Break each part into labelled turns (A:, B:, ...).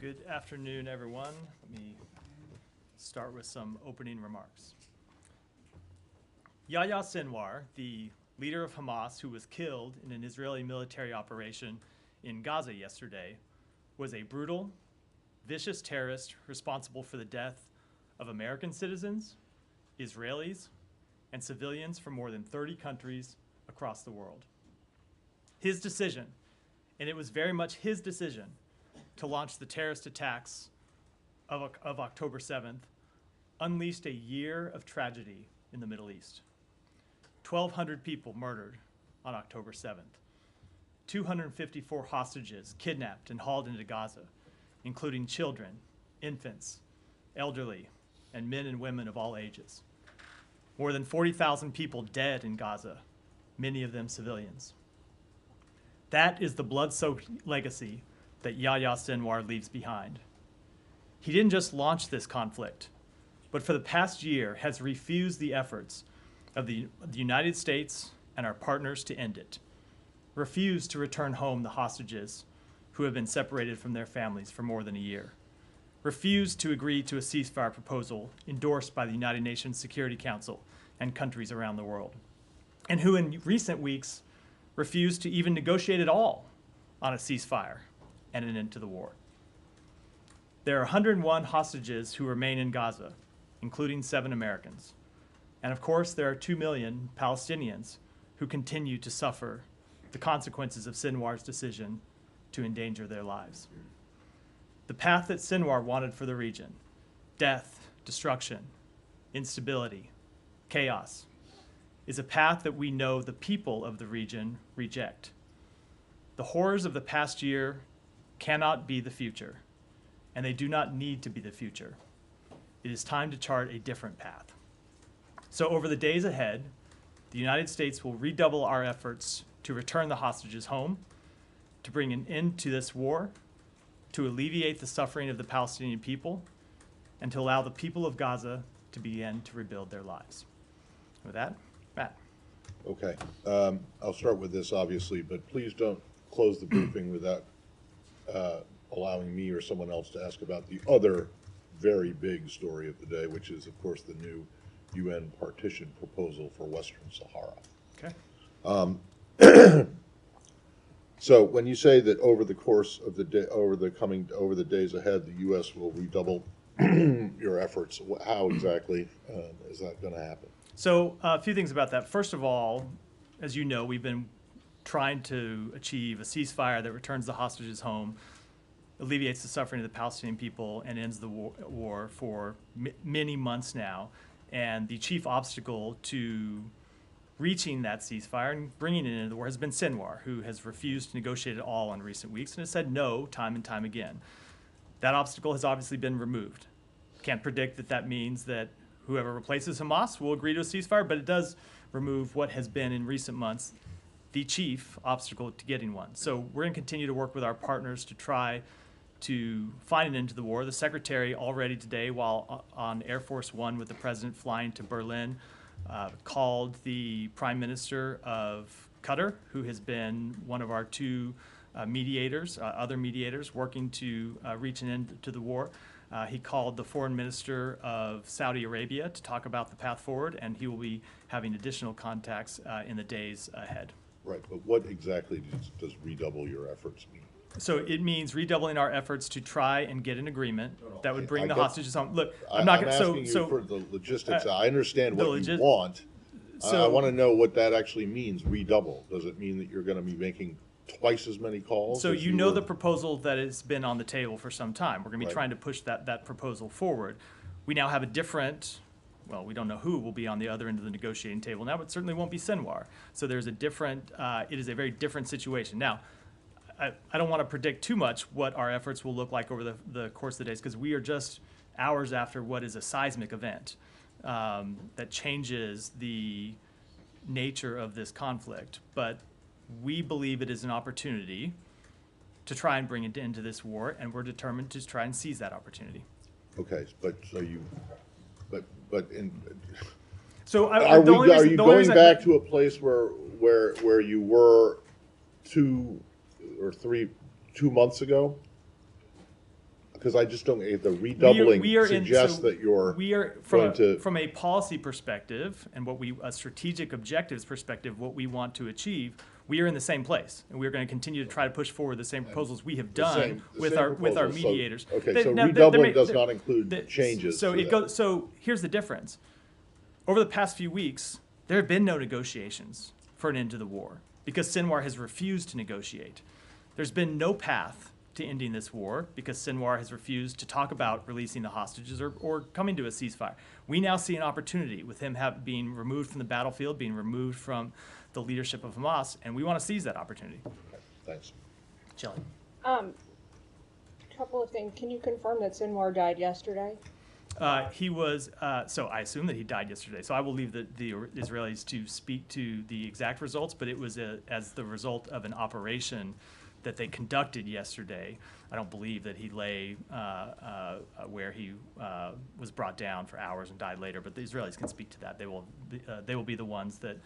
A: Good afternoon, everyone. Let me start with some opening remarks. Yahya Sinwar, the leader of Hamas who was killed in an Israeli military operation in Gaza yesterday, was a brutal, vicious terrorist responsible for the death of American citizens, Israelis, and civilians from more than 30 countries across the world. His decision, and it was very much his decision, to launch the terrorist attacks of October 7th, unleashed a year of tragedy in the Middle East. 1,200 people murdered on October 7th. 254 hostages kidnapped and hauled into Gaza, including children, infants, elderly, and men and women of all ages. More than 40,000 people dead in Gaza, many of them civilians. That is the blood-soaked legacy that Yahya Sinwar leaves behind. He didn't just launch this conflict, but for the past year has refused the efforts of the United States and our partners to end it, refused to return home the hostages who have been separated from their families for more than a year, refused to agree to a ceasefire proposal endorsed by the United Nations Security Council and countries around the world, and who in recent weeks refused to even negotiate at all on a ceasefire and an end to the war. There are 101 hostages who remain in Gaza, including 7 Americans. And of course, there are 2 million Palestinians who continue to suffer the consequences of Sinwar's decision to endanger their lives. The path that Sinwar wanted for the region, death, destruction, instability, chaos, is a path that we know the people of the region reject. The horrors of the past year cannot be the future, and they do not need to be the future. It is time to chart a different path. So over the days ahead, the United States will redouble our efforts to return the hostages home, to bring an end to this war, to alleviate the suffering of the Palestinian people, and to allow the people of Gaza to begin to rebuild their lives. With that, Matt.
B: Okay. I'll start with this, obviously, but please don't close the briefing without allowing me or someone else to ask about the other very big story of the day, which is, of course, the new UN partition proposal for Western Sahara.
A: Okay.
B: So when you say that over the course of the day, over the days ahead, the U.S. will redouble your efforts, how exactly is that going to happen?
A: So a few things about that. First of all, as you know, we've been trying to achieve a ceasefire that returns the hostages home, alleviates the suffering of the Palestinian people, and ends the war for many months now. And the chief obstacle to reaching that ceasefire and bringing it into the war has been Sinwar, who has refused to negotiate at all in recent weeks and has said no time and time again. That obstacle has obviously been removed. Can't predict that that means that whoever replaces Hamas will agree to a ceasefire, but it does remove what has been in recent months the chief obstacle to getting one. So we're going to continue to work with our partners to try to find an end to the war. The secretary already today, while on Air Force One with the president flying to Berlin, called the prime minister of Qatar, who has been one of our 2 mediators, other mediators, working to reach an end to the war. He called the foreign minister of Saudi Arabia to talk about the path forward, and he will be having additional contacts in the days ahead.
B: Right, but what exactly does redouble your efforts mean?
A: So it means redoubling our efforts to try and get an agreement that would bring the hostages home. Look,
B: I'm asking you for the logistics. I understand what you want.
A: So
B: I want to know what that actually means, redouble. Does it mean that you're going to be making twice as many calls?
A: So you know the proposal that has been on the table for some time. We're going to be trying to push that proposal forward. We now have a different, well, we don't know who will be on the other end of the negotiating table now, but certainly won't be Sinwar. So there's a different, it is a very different situation. Now, I don't want to predict too much what our efforts will look like over the course of the days, because we are just hours after what is a seismic event that changes the nature of this conflict. But we believe it is an opportunity to try and bring an end to this war, and we're determined to try and seize that opportunity.
B: Okay, but so you, but in.
A: So
B: are you going back to a place where you were 2 or 2 months ago? because I just don't, the redoubling suggests that you're
A: we are from a policy perspective and a strategic objectives perspective, what we want to achieve. We are in the same place, and we're going to continue to try to push forward the same proposals we have done with our mediators.
B: So redoubling does not include changes.
A: So here's the difference. Over the past few weeks, there have been no negotiations for an end to the war because Sinwar has refused to negotiate. There's been no path to ending this war because Sinwar has refused to talk about releasing the hostages or coming to a ceasefire. We now see an opportunity with him being removed from the battlefield, being removed from the leadership of Hamas, and we want to seize that opportunity.
B: Okay, thanks.
A: Shelley.
C: Couple of things. Can you confirm that Sinwar died yesterday?
A: He was, so I assume that he died yesterday. So I will leave the Israelis to speak to the exact results, but it was as the result of an operation that they conducted yesterday. I don't believe that he lay where he was brought down for hours and died later, but the Israelis can speak to that. They will be the ones that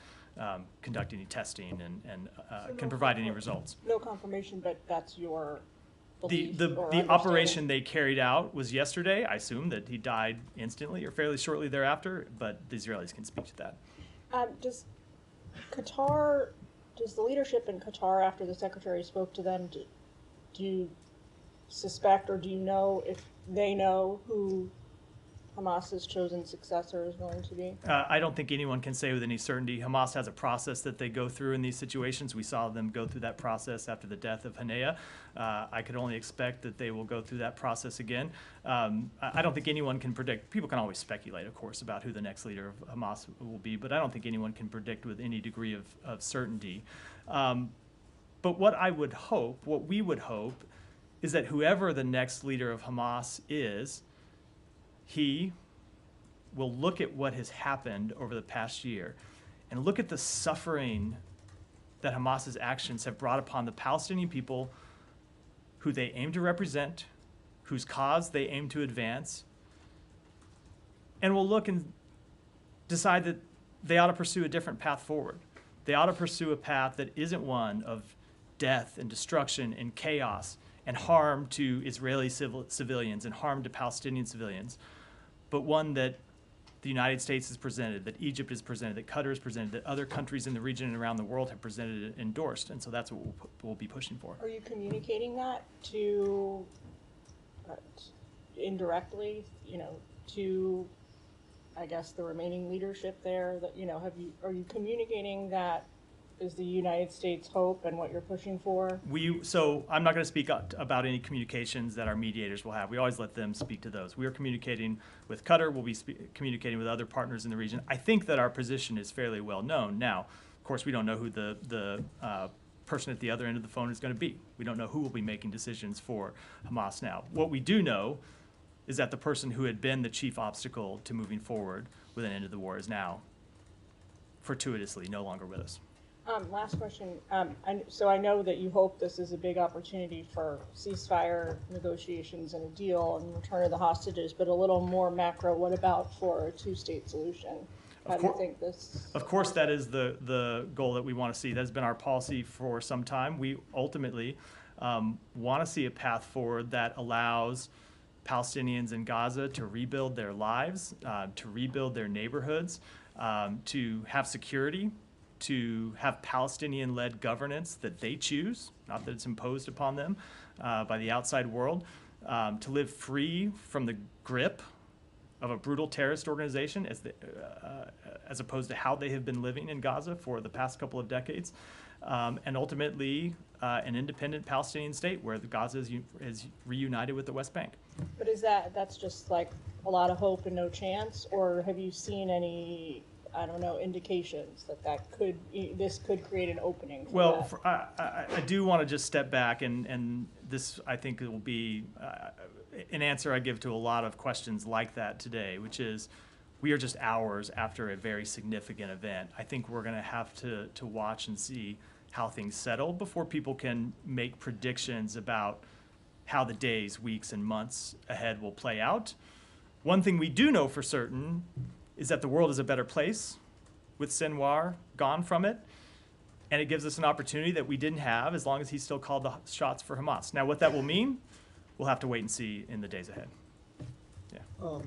A: conduct any testing and can provide any results.
C: No confirmation, but that's your belief
A: the operation they carried out was yesterday. I assume that he died instantly or fairly shortly thereafter, but the Israelis can speak to that.
C: Does the leadership in Qatar, after the secretary spoke to them, do you suspect or do you know if they know who Hamas's chosen successor is going to be?
A: I don't think anyone can say with any certainty. Hamas has a process that they go through in these situations. We saw them go through that process after the death of Hanea. I could only expect that they will go through that process again. I don't think anyone can predict. People can always speculate, of course, about who the next leader of Hamas will be, but I don't think anyone can predict with any degree of certainty. But what we would hope, is that whoever the next leader of Hamas is, he will look at what has happened over the past year and look at the suffering that Hamas's actions have brought upon the Palestinian people who they aim to represent, whose cause they aim to advance, and will look and decide that they ought to pursue a different path forward. They ought to pursue a path that isn't one of death and destruction and chaos and harm to Israeli civilians and harm to Palestinian civilians, but one that the United States has presented, that Egypt has presented, that Qatar has presented, that other countries in the region and around the world have presented and endorsed. And so that's what we'll be pushing for.
C: Are you communicating that to, indirectly, to, I guess, the remaining leadership there? That, are you communicating that is the United States' hope and what you're pushing for?
A: So I'm not going to speak about any communications that our mediators will have. We always let them speak to those. We are communicating with Qatar. We'll be communicating with other partners in the region. I think that our position is fairly well known. Now, of course, we don't know who the person at the other end of the phone is going to be. We don't know who will be making decisions for Hamas now. What we do know is that the person who had been the chief obstacle to moving forward with an end to the war is now fortuitously no longer with us.
C: Last question. So I know that you hope this is a big opportunity for ceasefire negotiations and a deal and return of the hostages, but a little more macro, what about for a two-state solution? How do you think this?
A: Of course, that is the goal that we want to see. That has been our policy for some time. We ultimately want to see a path forward that allows Palestinians in Gaza to rebuild their lives, to rebuild their neighborhoods, to have security, to have Palestinian-led governance that they choose, not that it's imposed upon them by the outside world, to live free from the grip of a brutal terrorist organization as opposed to how they have been living in Gaza for the past couple of decades, and ultimately an independent Palestinian state where Gaza is reunited with the West Bank.
C: But that's just like a lot of hope and no chance, or have you seen any indications that this could create an opening for that?
A: I do want to just step back, and this, I think, will be an answer I give to a lot of questions like that today, which is we are just hours after a very significant event. I think we're going to have to watch and see how things settle before people can make predictions about how the days, weeks, and months ahead will play out. One thing we do know for certain is that the world is a better place with Sinwar gone from it, and it gives us an opportunity that we didn't have as long as he still called the shots for Hamas. Now, what that will mean, we'll have to wait and see in the days ahead. Yeah.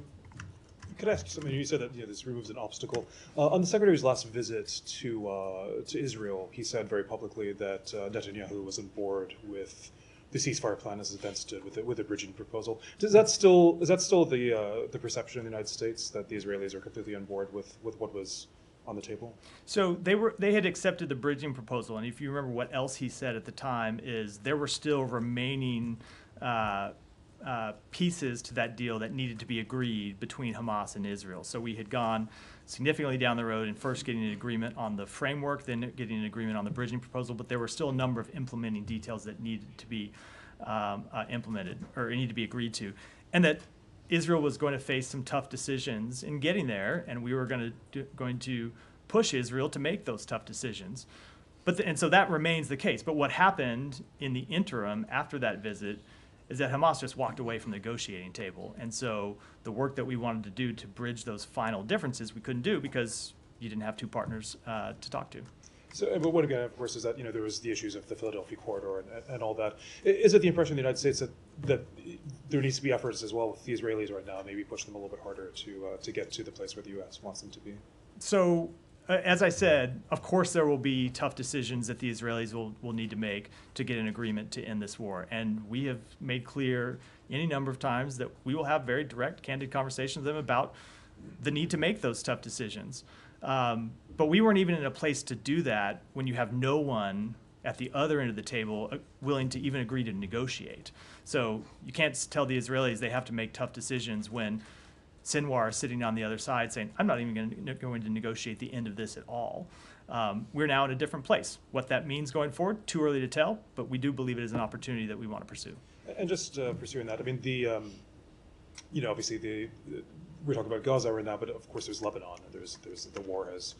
D: Could I ask you something? You said that this removes an obstacle. On the Secretary's last visit to Israel, he said very publicly that Netanyahu was on board with the ceasefire plan as events stood with the bridging proposal. Is that still the perception in the United States, that the Israelis are completely on board with what was on the table?
A: So they had accepted the bridging proposal, and if you remember what else he said at the time is there were still remaining pieces to that deal that needed to be agreed between Hamas and Israel. So we had gone significantly down the road in first getting an agreement on the framework, then getting an agreement on the bridging proposal, but there were still a number of implementing details that needed to be implemented or needed to be agreed to, and that Israel was going to face some tough decisions in getting there, and we were going to push Israel to make those tough decisions. And so that remains the case. But what happened in the interim after that visit is that Hamas just walked away from the negotiating table. And so the work that we wanted to do to bridge those final differences, we couldn't do because you didn't have two partners to talk to.
D: So, but what again, of course, is that there was the issues of the Philadelphia corridor and all that. Is it the impression in the United States that there needs to be efforts as well with the Israelis right now, maybe push them a little bit harder to get to the place where the U.S. wants them to be?
A: So, as I said, of course there will be tough decisions that the Israelis will need to make to get an agreement to end this war. And we have made clear any number of times that we will have very direct, candid conversations with them about the need to make those tough decisions. But we weren't even in a place to do that when you have no one at the other end of the table willing to even agree to negotiate. So you can't tell the Israelis they have to make tough decisions when Sinwar is sitting on the other side saying, I'm not even going to negotiate the end of this at all. We're now in a different place. What that means going forward, too early to tell, but we do believe it is an opportunity that we want to pursue.
D: And just pursuing that, I mean, obviously we're talking about Gaza right now, but of course there's Lebanon, and there's the war has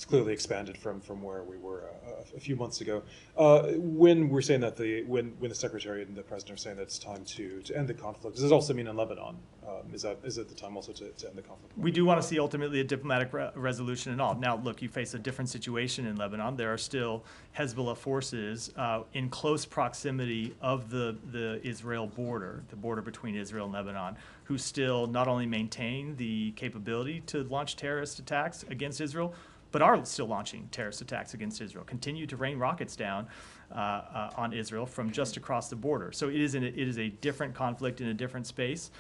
D: clearly expanded from where we were a few months ago. When we're saying that when the Secretary and the President are saying that it's time to end the conflict, does this also mean in Lebanon? Is it the time also to end the conflict?
A: We do want to see ultimately a diplomatic resolution and all. Now, look, you face a different situation in Lebanon. There are still Hezbollah forces in close proximity of the Israel border, the border between Israel and Lebanon, who still not only maintain the capability to launch terrorist attacks against Israel, but are still launching terrorist attacks against Israel, continue to rain rockets down on Israel from just across the border. So it is a different conflict in a different space.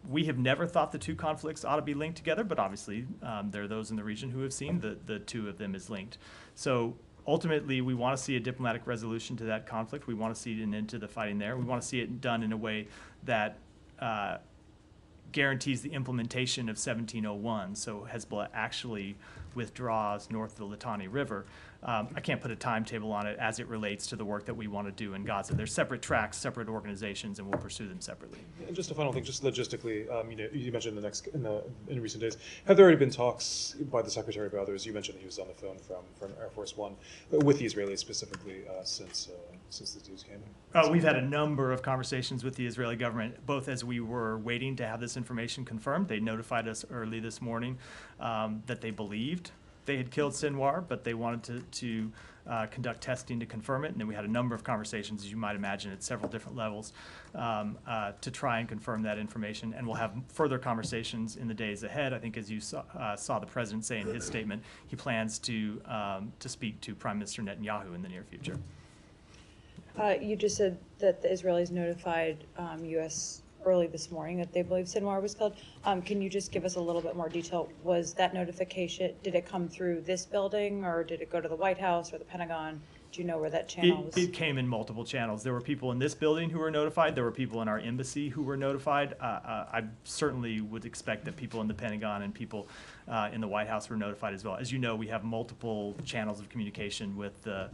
A: We have never thought the two conflicts ought to be linked together, but obviously there are those in the region who have seen the two of them as linked. So ultimately, we want to see a diplomatic resolution to that conflict. We want to see an end to the fighting there. We want to see it done in a way that guarantees the implementation of 1701, so Hezbollah actually withdraws north of the Litani River. I can't put a timetable on it as it relates to the work that we want to do in Gaza. They're separate tracks, separate organizations, and we'll pursue them separately.
D: And just a final thing, just logistically, you mentioned in recent days, have there already been talks by the Secretary by others? You mentioned that he was on the phone from Air Force One with the Israelis specifically since the news came in.
A: We've had a number of conversations with the Israeli government, both as we were waiting to have this information confirmed. They notified us early this morning that they believed they had killed Sinwar, but they wanted to conduct testing to confirm it. And then we had a number of conversations, as you might imagine, at several different levels to try and confirm that information. And we'll have further conversations in the days ahead. I think as you saw the President say in his statement, he plans to speak to Prime Minister Netanyahu in the near future.
E: You just said that the Israelis notified U.S. early this morning that they believe Sinwar was killed. Can you just give us a little bit more detail? Was that notification, did it come through this building, or did it go to the White House or the Pentagon? Do you know where that channel was?
A: It came in multiple channels. There were people in this building who were notified. There were people in our embassy who were notified. I certainly would expect that people in the Pentagon and people in the White House were notified as well. As you know, we have multiple channels of communication with the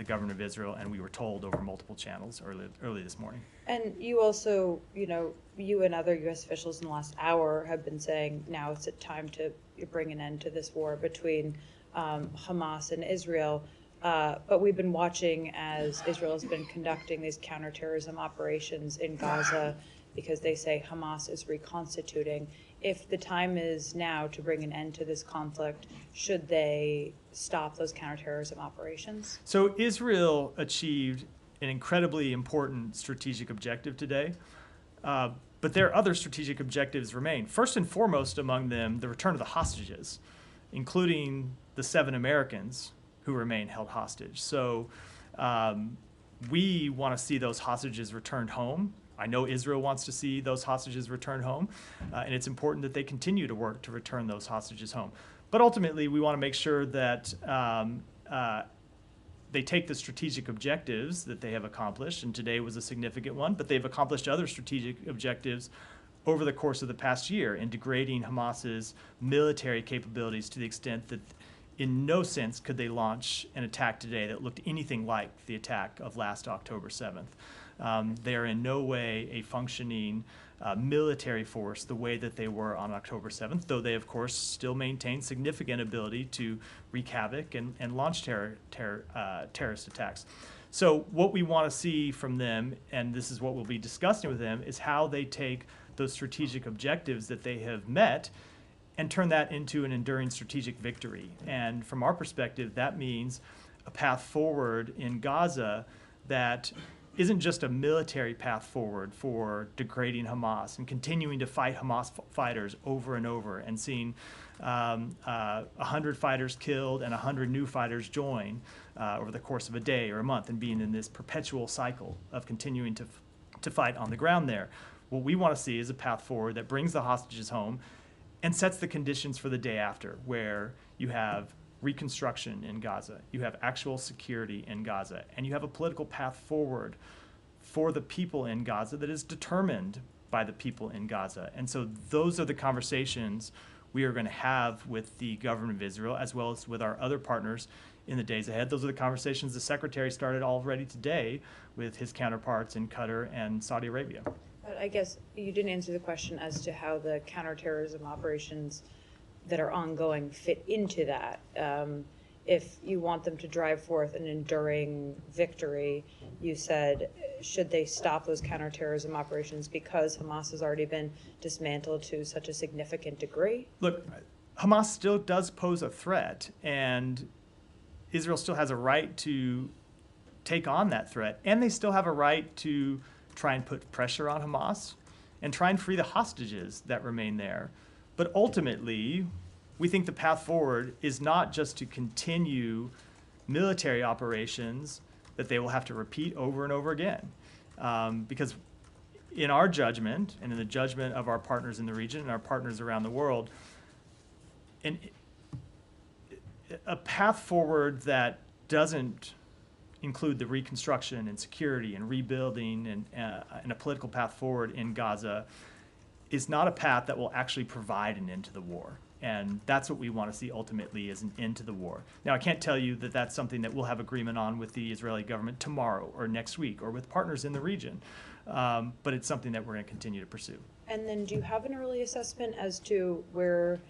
A: government of Israel, and we were told over multiple channels early this morning.
E: And you also, you and other U.S. officials in the last hour have been saying now it's time to bring an end to this war between Hamas and Israel. But we've been watching as Israel has been conducting these counterterrorism operations in Gaza because they say Hamas is reconstituting. If the time is now to bring an end to this conflict, should they stop those counterterrorism operations?
A: So Israel achieved an incredibly important strategic objective today. But their other strategic objectives remain. First and foremost among them, the return of the hostages, including the 7 Americans who remain held hostage. So we want to see those hostages returned home. I know Israel wants to see those hostages returned home, and it's important that they continue to work to return those hostages home. But ultimately, we want to make sure that they take the strategic objectives that they have accomplished, and today was a significant one, but they've accomplished other strategic objectives over the course of the past year in degrading Hamas's military capabilities to the extent that in no sense could they launch an attack today that looked anything like the attack of last October 7th. They are in no way a functioning military force the way that they were on October 7th, though they, of course, still maintain significant ability to wreak havoc and launch terrorist attacks. So what we want to see from them, and this is what we'll be discussing with them, is how they take those strategic objectives that they have met and turn that into an enduring strategic victory. And from our perspective, that means a path forward in Gaza that isn't just a military path forward for degrading Hamas and continuing to fight Hamas fighters over and over and seeing 100 fighters killed and 100 new fighters join over the course of a day or a month and being in this perpetual cycle of continuing to fight on the ground there. What we want to see is a path forward that brings the hostages home and sets the conditions for the day after, where you have reconstruction in Gaza, you have actual security in Gaza, and you have a political path forward for the people in Gaza that is determined by the people in Gaza. And so those are the conversations we are going to have with the government of Israel, as well as with our other partners in the days ahead. Those are the conversations the Secretary started already today with his counterparts in Qatar and Saudi Arabia.
E: But I guess you didn't answer the question as to how the counterterrorism operations that are ongoing fit into that. If you want them to drive forth an enduring victory, you said, should they stop those counterterrorism operations because Hamas has already been dismantled to such a significant degree?
A: Look, Hamas still does pose a threat, and Israel still has a right to take on that threat, and they still have a right to try and put pressure on Hamas and try and free the hostages that remain there. But ultimately, we think the path forward is not just to continue military operations that they will have to repeat over and over again. Because in our judgment, and in the judgment of our partners in the region and our partners around the world, a path forward that doesn't include the reconstruction and security and rebuilding and a political path forward in Gaza is not a path that will actually provide an end to the war. And that's what we want to see ultimately, is an end to the war. Now, I can't tell you that that's something that we'll have agreement on with the Israeli government tomorrow or next week or with partners in the region, but it's something that we're going to continue to pursue.
E: And then do you have an early assessment as to where,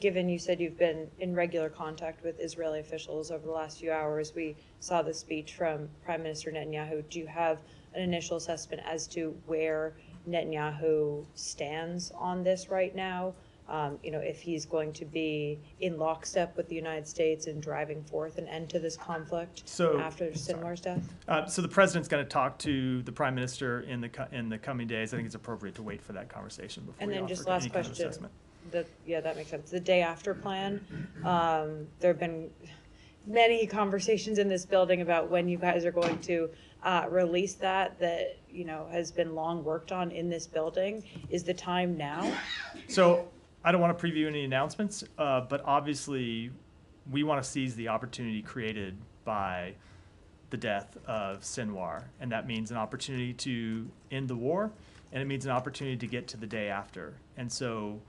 E: given you said you've been in regular contact with Israeli officials over the last few hours, we saw the speech from Prime Minister Netanyahu. Do you have an initial assessment as to where Netanyahu stands on this right now? If he's going to be in lockstep with the United States in driving forth an end to this conflict after Sinwar's death?
A: So the president's going to talk to the prime minister in the coming days. I think it's appropriate to wait for that conversation before
E: and
A: we
E: then
A: offer
E: just last
A: any kind of
E: question.
A: assessment.
E: That makes sense. The day after plan, there have been many conversations in this building about when you guys are going to release that has been long worked on in this building. Is the time now?
A: So I don't want to preview any announcements, but obviously we want to seize the opportunity created by the death of Sinwar, and that means an opportunity to end the war, and it means an opportunity to get to the day after. And so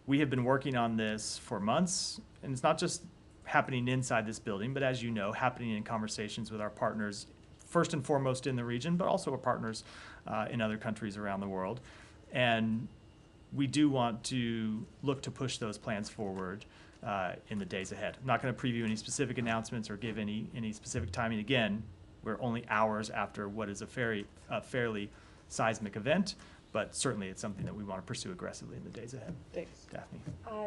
A: we have been working on this for months, and it's not just happening inside this building, but as you know, happening in conversations with our partners, first and foremost in the region, but also our partners in other countries around the world. And we do want to look to push those plans forward in the days ahead. I'm not going to preview any specific announcements or give any specific timing. Again, we're only hours after what is a fairly seismic event, But certainly it's something that we want to pursue aggressively in the days ahead.
C: Thanks.
A: Daphne.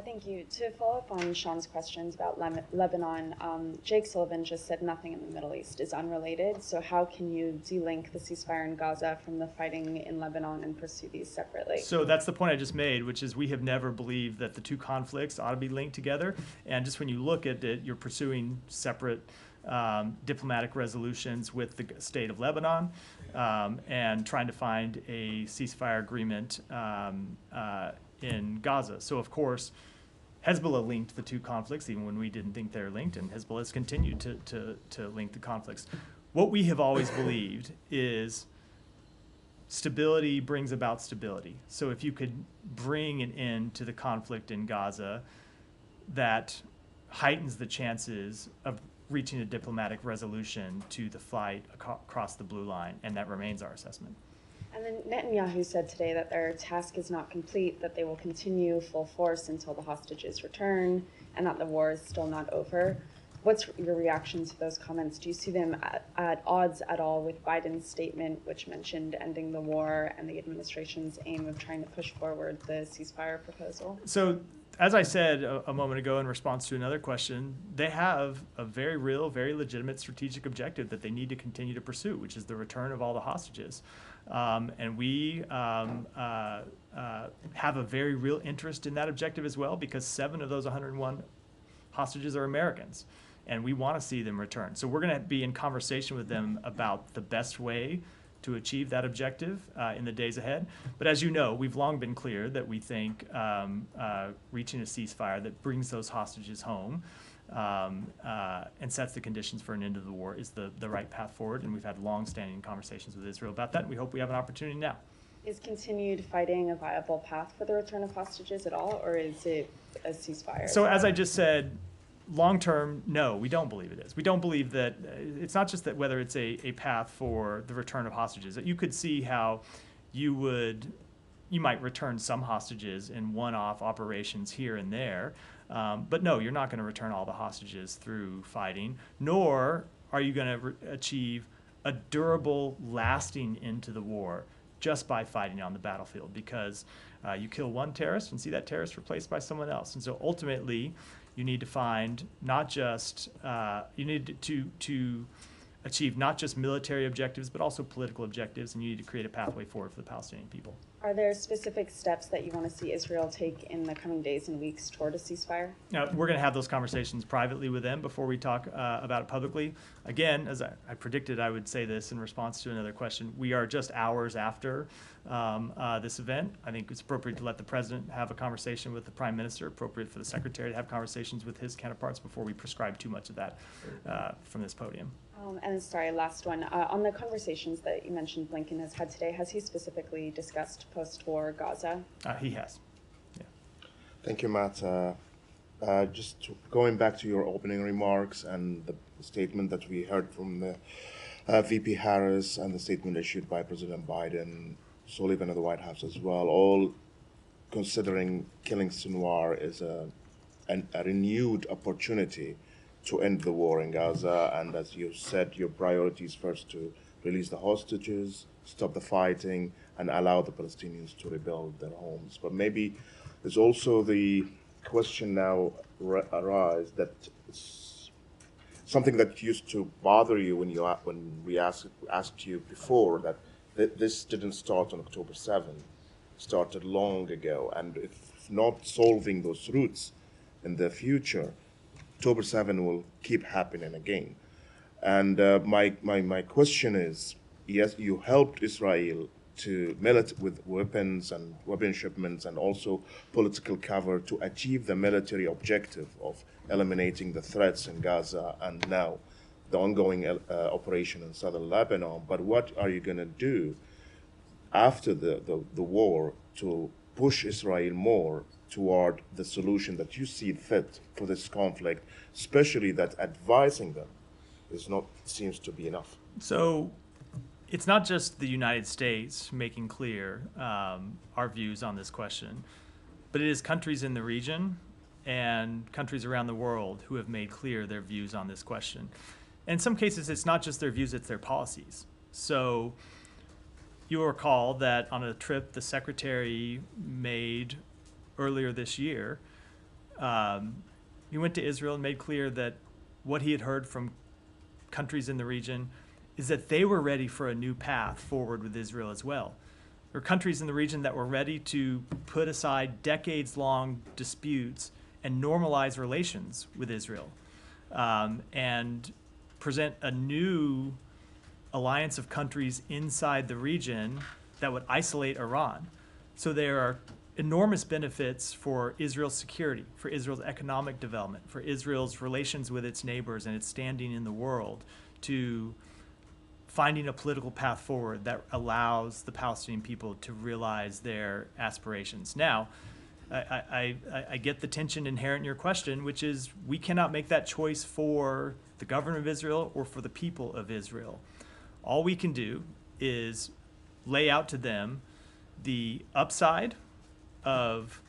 F: Thank you. To follow up on Sean's questions about Lebanon, Jake Sullivan just said nothing in the Middle East is unrelated. So how can you delink the ceasefire in Gaza from the fighting in Lebanon and pursue these separately?
A: So that's the point I just made, which is we have never believed that the two conflicts ought to be linked together. And just when you look at it, you're pursuing separate diplomatic resolutions with the state of Lebanon and trying to find a ceasefire agreement in Gaza. So of course, Hezbollah linked the two conflicts even when we didn't think they were linked, and Hezbollah has continued to link the conflicts. What we have always believed is stability brings about stability. So if you could bring an end to the conflict in Gaza, that heightens the chances of reaching a diplomatic resolution to the fight across the blue line, and that remains our assessment.
F: And then Netanyahu said today that their task is not complete, that they will continue full force until the hostages return, and that the war is still not over. What's your reaction to those comments? Do you see them at odds at all with Biden's statement, which mentioned ending the war and the administration's aim of trying to push forward the ceasefire proposal?
A: So, as I said a moment ago in response to another question, they have a very real, very legitimate strategic objective that they need to continue to pursue, which is the return of all the hostages. And we have a very real interest in that objective as well, because 7 of those 101 hostages are Americans, and we want to see them return. So we're going to be in conversation with them about the best way to achieve that objective in the days ahead. But as you know, we've long been clear that we think reaching a ceasefire that brings those hostages home and sets the conditions for an end of the war is the right path forward. And we've had long-standing conversations with Israel about that, and we hope we have an opportunity now.
F: Is continued fighting a viable path for the return of hostages at all, or is it a ceasefire?
A: So as I just said, long-term, no, we don't believe it is. We don't believe that, it's not just that whether it's a path for the return of hostages. That you could see how you might return some hostages in one-off operations here and there, but no, you're not going to return all the hostages through fighting, nor are you going to achieve a durable, lasting end to the war just by fighting on the battlefield, because you kill one terrorist and see that terrorist replaced by someone else. And so ultimately, you need to find not just, you need to achieve not just military objectives, but also political objectives, and you need to create a pathway forward for the Palestinian people.
F: Are there specific steps that you want to see Israel take in the coming days and weeks toward a ceasefire?
A: Now, we're going to have those conversations privately with them before we talk about it publicly. Again, as I predicted I would say this in response to another question, we are just hours after this event. I think it's appropriate to let the president have a conversation with the prime minister, appropriate for the secretary to have conversations with his counterparts before we prescribe too much of that from this podium.
F: And sorry, last one. On the conversations that you mentioned Blinken has had today, has he specifically discussed post-war Gaza?
A: He has. Yeah.
G: Thank you, Matt. Just going back to your opening remarks and the statement that we heard from the VP Harris and the statement issued by President Biden, Sullivan at the White House as well, all considering killing Sinwar is a renewed opportunity to end the war in Gaza, and as you said, your priority is first to release the hostages, stop the fighting, and allow the Palestinians to rebuild their homes. But maybe there's also the question now arise that something that used to bother you when we asked you before, that this didn't start on October 7, started long ago, and if not solving those roots in the future, October 7 will keep happening again. And my question is, yes, you helped Israel to with weapons and weapon shipments and also political cover to achieve the military objective of eliminating the threats in Gaza and now the ongoing operation in southern Lebanon. But what are you going to do after the war to push Israel more toward the solution that you see fit for this conflict, especially that advising them seems to be enough?
A: So it's not just the United States making clear our views on this question, but it is countries in the region and countries around the world who have made clear their views on this question. And in some cases, it's not just their views, it's their policies. So you'll recall that on a trip the secretary made earlier this year, he went to Israel and made clear that what he had heard from countries in the region is that they were ready for a new path forward with Israel as well. There are countries in the region that were ready to put aside decades-long disputes and normalize relations with Israel, and present a new alliance of countries inside the region that would isolate Iran. So there are enormous benefits for Israel's security, for Israel's economic development, for Israel's relations with its neighbors and its standing in the world, to finding a political path forward that allows the Palestinian people to realize their aspirations. Now, I get the tension inherent in your question, which is we cannot make that choice for the government of Israel or for the people of Israel. All we can do is lay out to them the upside of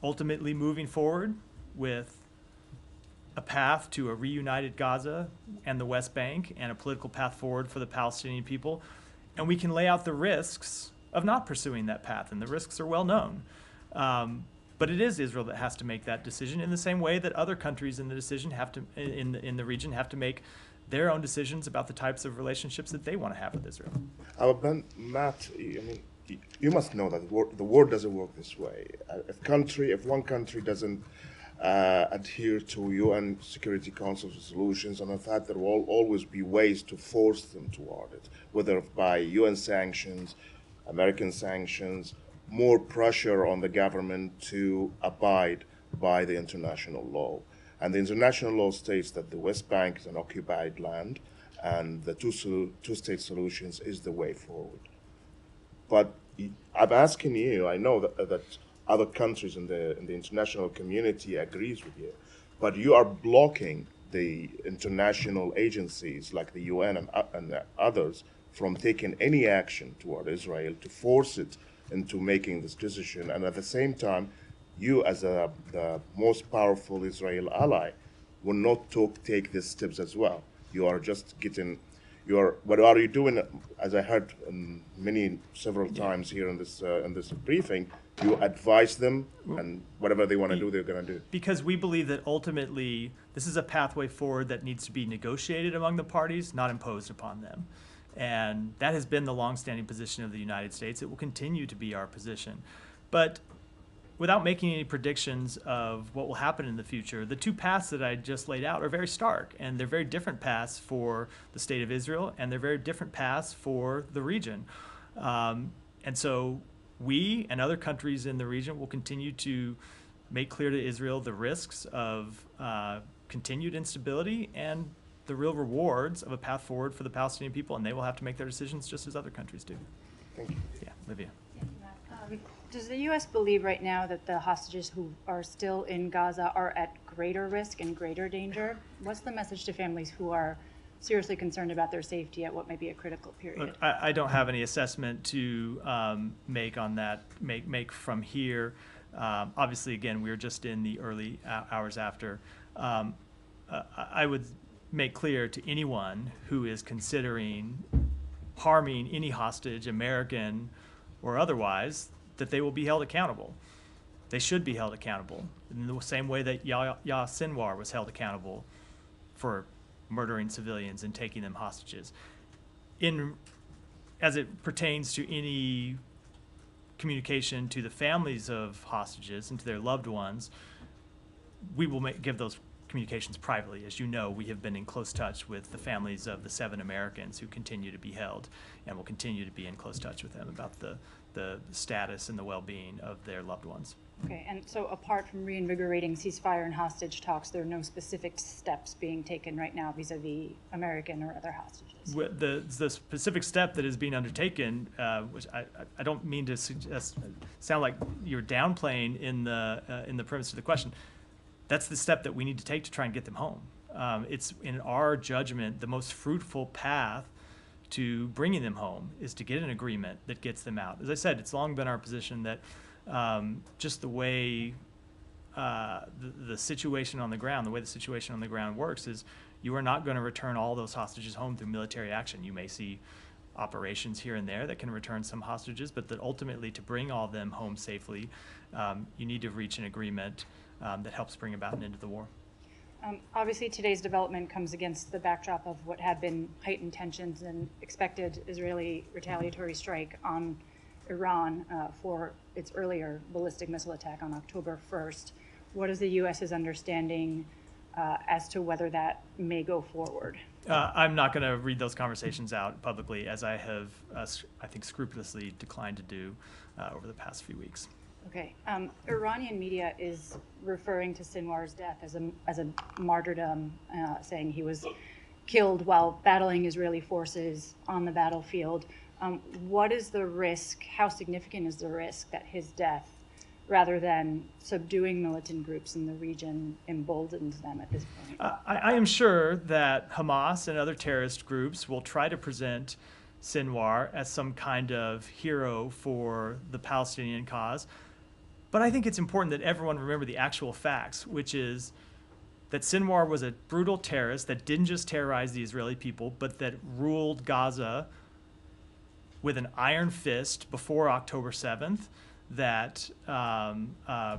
A: ultimately moving forward with a path to a reunited Gaza and the West Bank and a political path forward for the Palestinian people. And we can lay out the risks of not pursuing that path, and the risks are well known. But it is Israel that has to make that decision in the same way that other countries in the decision have to, in the region, have to make their own decisions about the types of relationships that they want to have with Israel.
G: Matt, I mean, you must know that the world doesn't work this way. If one country doesn't adhere to UN Security Council resolutions, and in fact there will always be ways to force them toward it, whether by UN sanctions, American sanctions, more pressure on the government to abide by the international law. And the international law states that the West Bank is an occupied land, and the two-state solutions is the way forward. But I'm asking you, I know that other countries in the international community agrees with you, but you are blocking the international agencies like the UN and others from taking any action toward Israel to force it into making this decision. And at the same time, you as the most powerful Israel ally will not take these steps as well. You are just getting, what are you doing? As I heard several times here in this briefing, you advise them, and whatever they want to do, they're going to do.
A: Because we believe that ultimately this is a pathway forward that needs to be negotiated among the parties, not imposed upon them. And that has been the longstanding position of the United States. It will continue to be our position. But without making any predictions of what will happen in the future, the two paths that I just laid out are very stark, and they're very different paths for the state of Israel, and they're very different paths for the region. And so we and other countries in the region will continue to make clear to Israel the risks of continued instability and the real rewards of a path forward for the Palestinian people, and they will have to make their decisions just as other countries do.
G: Thank you.
A: Yeah, Livia.
H: Does the U.S. believe right now that the hostages who are still in Gaza are at greater risk and greater danger? What's the message to families who are seriously concerned about their safety at what may be a critical period?
A: Look, I don't have any assessment to make on that, make from here. Obviously, again, we're just in the early hours after. I would make clear to anyone who is considering harming any hostage, American or otherwise, that they will be held accountable. They should be held accountable in the same way that Yahya Sinwar was held accountable for murdering civilians and taking them hostages. As it pertains to any communication to the families of hostages and to their loved ones, we will give those communications privately. As you know, we have been in close touch with the families of the 7 Americans who continue to be held, and will continue to be in close touch with them about the status and the well-being of their loved ones.
H: Okay, and so apart from reinvigorating ceasefire and hostage talks, there are no specific steps being taken right now vis-a-vis American or other hostages?
A: The specific step that is being undertaken, which I don't mean to sound like you're downplaying in the premise of the question, that's the step that we need to take to try and get them home. It's, in our judgment, the most fruitful path to bringing them home is to get an agreement that gets them out. As I said, it's long been our position that just the way the situation on the ground, works is you are not going to return all those hostages home through military action. You may see operations here and there that can return some hostages, but that ultimately to bring all of them home safely, you need to reach an agreement that helps bring about an end to the war.
H: Obviously, today's development comes against the backdrop of what had been heightened tensions and expected Israeli retaliatory strike on Iran for its earlier ballistic missile attack on October 1st. What is the U.S.'s understanding as to whether that may go forward?
A: I'm not going to read those conversations out publicly, as I have, I think, scrupulously declined to do over the past few weeks.
H: Okay. Iranian media is referring to Sinwar's death as a martyrdom, saying he was killed while battling Israeli forces on the battlefield. What is the risk? How significant is the risk that his death, rather than subduing militant groups in the region, emboldens them at this point?
A: I am sure that Hamas and other terrorist groups will try to present Sinwar as some kind of hero for the Palestinian cause. But I think it's important that everyone remember the actual facts, which is that Sinwar was a brutal terrorist that didn't just terrorize the Israeli people, but that ruled Gaza with an iron fist before October 7th, that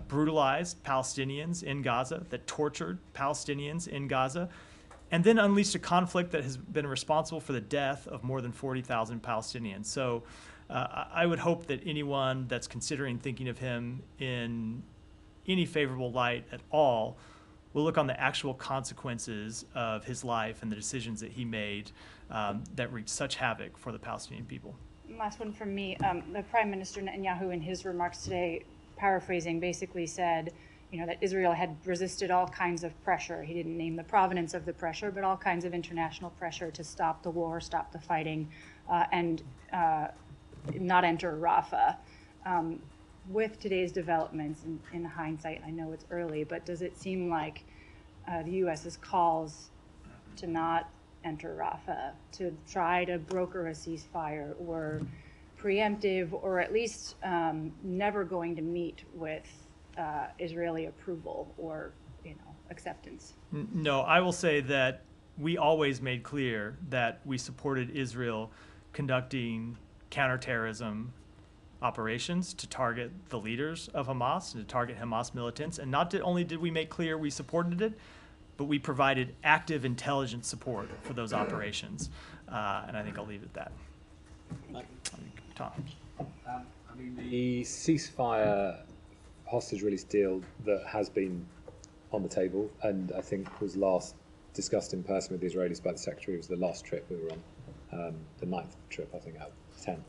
A: brutalized Palestinians in Gaza, that tortured Palestinians in Gaza, and then unleashed a conflict that has been responsible for the death of more than 40,000 Palestinians. So I would hope that anyone that's considering thinking of him in any favorable light at all will look on the actual consequences of his life and the decisions that he made that wreaked such havoc for the Palestinian people.
H: Last one from me. The Prime Minister Netanyahu, in his remarks today, paraphrasing, basically said, that Israel had resisted all kinds of pressure. He didn't name the provenance of the pressure, but all kinds of international pressure to stop the war, stop the fighting, and not enter Rafah. With today's developments, in hindsight, I know it's early, but does it seem like the U.S.'s calls to not enter Rafah, to try to broker a ceasefire, were preemptive, or at least never going to meet with Israeli approval or acceptance?
A: No, I will say that we always made clear that we supported Israel conducting counterterrorism operations to target the leaders of Hamas and to target Hamas militants. And not only did we make clear we supported it, but we provided active intelligence support for those operations. And I think I'll leave it at that. Tom.
I: The ceasefire hostage release deal that has been on the table, and I think was last discussed in person with the Israelis by the Secretary, was the last trip we were on, the 9th trip, I think, out of 10.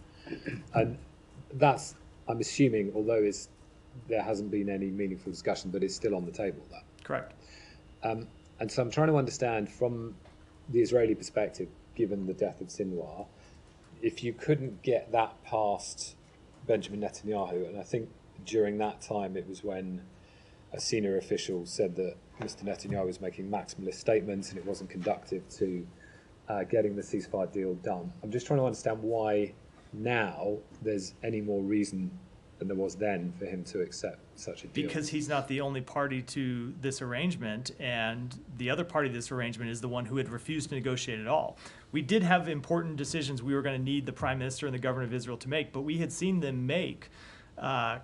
I: And that's, I'm assuming, although there hasn't been any meaningful discussion, but it's still on the table, that.
A: Correct.
I: And so I'm trying to understand from the Israeli perspective, given the death of Sinwar, if you couldn't get that past Benjamin Netanyahu, and I think during that time it was when a senior official said that Mr. Netanyahu was making maximalist statements and it wasn't conducive to getting the ceasefire deal done. I'm just trying to understand why now there's any more reason than there was then for him to accept such a deal.
A: Because he's not the only party to this arrangement, and the other party to this arrangement is the one who had refused to negotiate at all. We did have important decisions we were going to need the Prime Minister and the Governor of Israel to make, but we had seen them make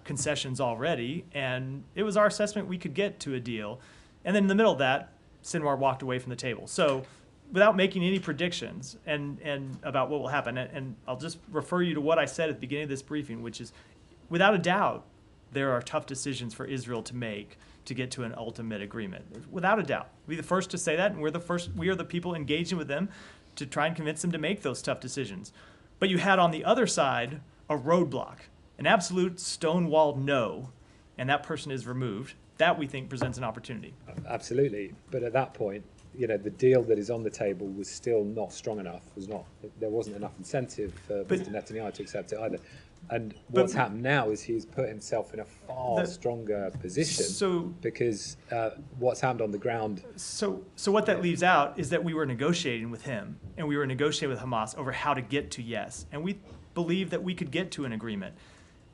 A: concessions already, and it was our assessment we could get to a deal. And then in the middle of that, Sinwar walked away from the table. So without making any predictions and about what will happen, and I'll just refer you to what I said at the beginning of this briefing, which is, without a doubt, there are tough decisions for Israel to make to get to an ultimate agreement. Without a doubt. We're the first to say that, and we are the people engaging with them to try and convince them to make those tough decisions. But you had on the other side a roadblock, an absolute stonewalled no, and that person is removed. That, we think, presents an opportunity.
I: Absolutely. But at that point, the deal that is on the table was still not strong enough. There wasn't enough incentive for Mr. Netanyahu to accept it either. And what's happened now is he's put himself in a far stronger position because what's happened on the ground.
A: So what that leaves out is that we were negotiating with him and we were negotiating with Hamas over how to get to yes. And we believed that we could get to an agreement.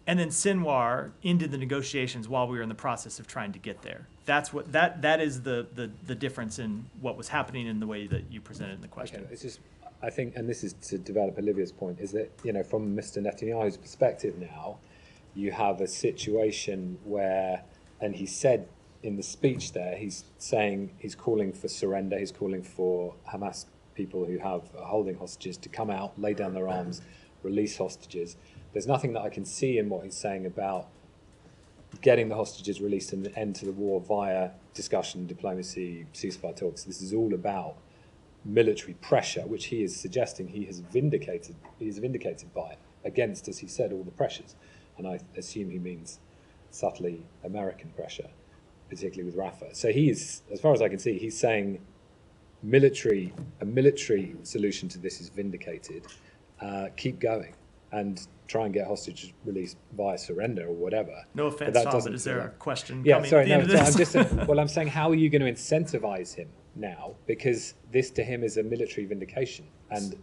A: And then Sinwar ended the negotiations while we were in the process of trying to get there. That's what that is the difference in what was happening in the way that you presented in the question.
I: Okay, it's just I think, and this is to develop Olivia's point, is that, from Mr. Netanyahu's perspective now, you have a situation where, and he said in the speech there, he's saying he's calling for surrender, he's calling for Hamas people who have holding hostages to come out, lay down their arms, release hostages. There's nothing that I can see in what he's saying about getting the hostages released and an end to the war via discussion, diplomacy, ceasefire talks. This is all about military pressure, which he is suggesting he is vindicated by, against, as he said, all the pressures. And I assume he means subtly American pressure, particularly with Rafah. So he is, as far as I can see, he's saying a military solution to this is vindicated. Keep going and try and get hostages released via surrender or whatever.
A: No offense, Tom, but is there a question coming at the end of this?
I: I'm saying, how are you going to incentivize him now? Because this to him is a military vindication and